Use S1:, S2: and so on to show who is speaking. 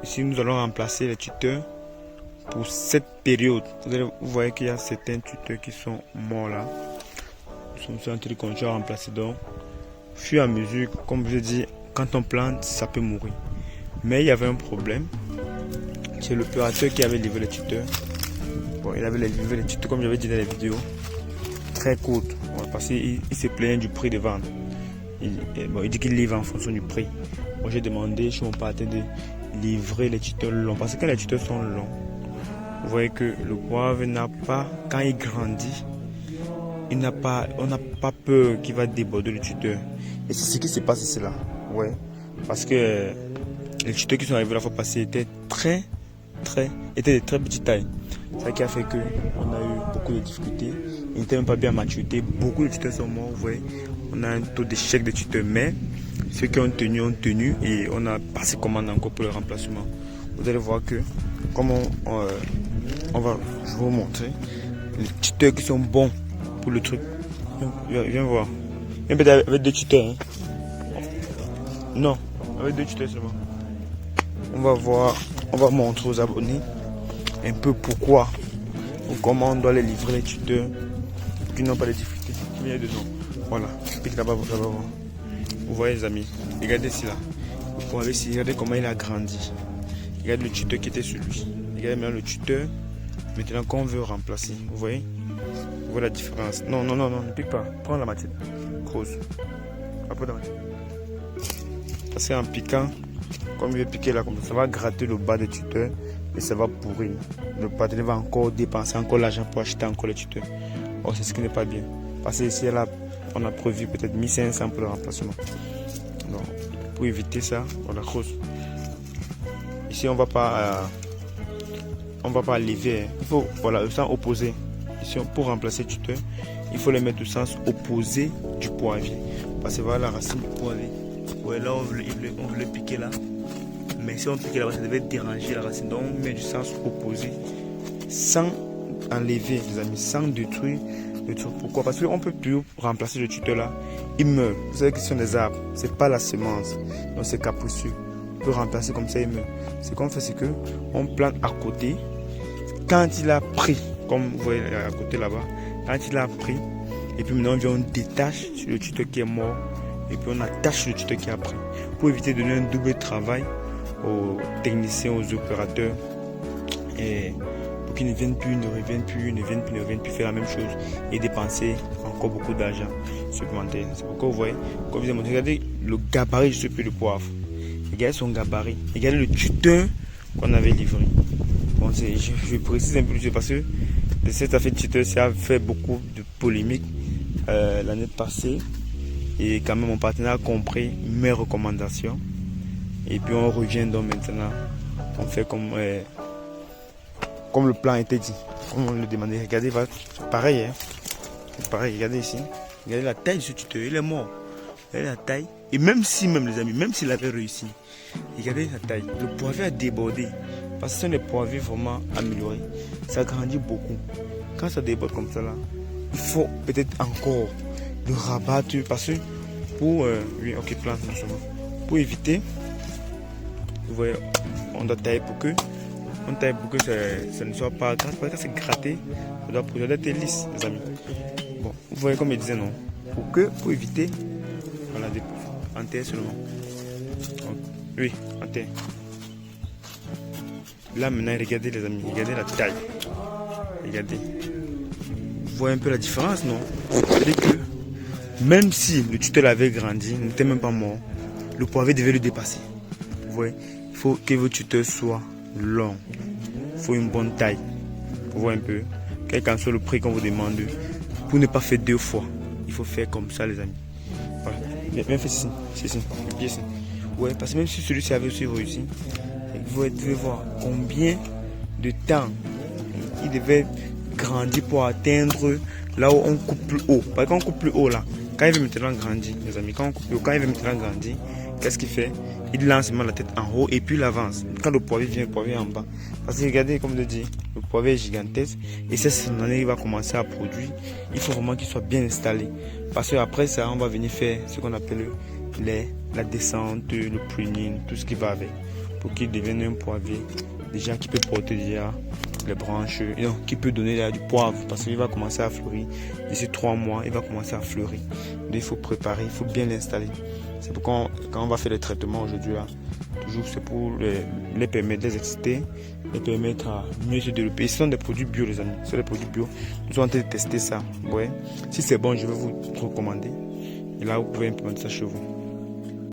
S1: Ici, nous allons remplacer les tuteurs pour cette période. Vous voyez qu'il y a certains tuteurs qui sont morts là. Nous sommes en train de continuer à remplacer. Donc, au fur et à mesure, comme je dis, quand on plante, ça peut mourir. Mais il y avait un problème. C'est l'opérateur qui avait livré les tuteurs. Bon, il avait livré les tuteurs, comme j'avais dit dans les vidéos, très courtes. Parce qu'il se plaignait du prix de vente. Il dit qu'il livre en fonction du prix. Moi, j'ai demandé chez mon partenaire de livrer les tuteurs longs. Parce que quand les tuteurs sont longs, vous voyez que le poivre n'a pas, quand il grandit, on n'a pas peur qu'il va déborder le tuteur. Et c'est ce qui se passe ici là. Ouais. Parce que les tuteurs qui sont arrivés la fois passée étaient de très petite taille. C'est ça qui a fait qu'on a eu beaucoup de difficultés. Ils n'étaient même pas bien maturité. Beaucoup de tuteurs sont morts. Vous voyez, on a un taux d'échec de tuteurs. Mais ceux qui ont tenu et on a passé commande encore pour le remplacement. Vous allez voir que, comme je vais vous montrer les tuteurs qui sont bons pour le truc. Viens voir. Viens peut-être avec deux tuteurs. Hein. Non, avec deux tuteurs seulement. On va voir, on va montrer aux abonnés un peu pourquoi ou comment on doit les livrer les tuteurs qui n'ont pas de difficultés. Qui vient dedans. Voilà. Pique là-bas, là-bas. Vous voyez les amis. Regardez ici là. Vous pouvez ici, regardez comment il a grandi. Regardez le tuteur qui était sur lui. Regardez maintenant le tuteur. Maintenant qu'on veut remplacer. Vous voyez? Vous voyez la différence. Non, ne pique pas. Prends la matière. Creuse. Après la matière. Parce qu'en piquant, comme il veut piquer là, comme ça va gratter le bas des tuteurs et ça va pourrir. Le partenaire va encore dépenser encore l'argent pour acheter encore les tuteurs. Oh, c'est ce qui n'est pas bien. Parce que ici, là, on a prévu peut-être 1500 pour le remplacement. Donc, pour éviter ça, on la creuse. Ici, on va pas lever. Il faut, voilà, le sens opposé. Ici, pour remplacer le tuteur, il faut le mettre au sens opposé du poirier. Parce que voilà la racine du poirier. Ouais, là, on veut le piquer là. Mais si on pique là-bas, ça devait déranger la racine. Donc, on met du sens opposé. Sans enlever, les amis, sans détruire le truc. Pourquoi? Parce qu'on peut plus remplacer le tuteur là. Il meurt. Vous savez que ce sont des arbres. C'est pas la semence. Donc, c'est capricieux. On peut remplacer comme ça, il meurt. Ce qu'on fait, c'est que on plante à côté. Quand il a pris, comme vous voyez à côté là-bas, quand il a pris, et puis maintenant on détache sur le tuteur qui est mort, et puis on attache le tuteur qui a pris, pour éviter de donner un double travail aux techniciens, aux opérateurs, et pour qu'ils ne viennent plus, ne reviennent plus faire la même chose et dépenser encore beaucoup d'argent supplémentaire. C'est pourquoi vous voyez, comme je vous ai montré, regardez le gabarit de ce peu de poivre. Regardez son gabarit, regardez le tuteur qu'on avait livré. Bon, je précise un peu plus parce que cette affaire de tuteur, ça a fait beaucoup de polémiques l'année passée. Et quand même, mon partenaire a compris mes recommandations. Et puis on revient donc maintenant. On fait comme le plan était dit. Comme on le demandait. Regardez, pareil. Hein. C'est pareil, regardez ici. Regardez la taille de ce tuteur. Il est mort. Regardez la taille. Et même les amis, même s'il avait réussi, regardez la taille. Le poivre a débordé. Parce que ce sont des poivres vraiment améliorés. Ça grandit beaucoup. Quand ça déborde comme ça là, il faut peut-être encore le rabattre parce que pour pour éviter, vous voyez, on doit tailler pour que ça ne soit pas gras. Parce que c'est gratté, ça doit être lisse, les amis. Bon, vous voyez comme je disais non. Pour éviter, voilà, en terre seulement. Donc, oui, en terre. Là maintenant, regardez les amis, regardez la taille. Regardez. Vous voyez un peu la différence, non? C'est-à-dire que même si le tuteur avait grandi, n'était même pas mort, le poivre devait le dépasser. Vous voyez, il faut que votre tuteur soit long. Il faut une bonne taille. Vous voyez un peu. Quel qu'en soit le prix qu'on vous demande, pour ne pas faire deux fois, il faut faire comme ça, les amis. Voilà. Bien fait ici. Le pied ici. Ouais, parce que même si celui-ci avait aussi réussi, vous devez voir combien de temps il devait grandir pour atteindre là où on coupe plus haut. Parce qu'on coupe plus haut là, quand il veut maintenant grandir, les amis, quand il veut maintenant grandir, qu'est-ce qu'il fait? Il lance la tête en haut et puis il avance. Quand le poivre vient, le poivre est en bas. Parce que regardez, comme je dis, le poivre est gigantesque et cette année il va commencer à produire. Il faut vraiment qu'il soit bien installé. Parce qu'après ça, on va venir faire ce qu'on appelle la descente, le pruning, tout ce qui va avec. pour qu'il devienne un poivrier. Déjà qui peut porter déjà les branches, non, qui peut donner là, du poivre parce qu'il va commencer à fleurir. D'ici 3 mois, il va commencer à fleurir. Donc il faut préparer, il faut bien l'installer. C'est pourquoi quand on va faire les traitements aujourd'hui là, toujours c'est pour les permettre de les exciter, les permettre à mieux se développer. Ce sont des produits bio les amis, ce sont des produits bio. Nous sommes en train de tester ça. Ouais. Si c'est bon, je vais vous recommander. Et là, vous pouvez implémenter ça chez vous.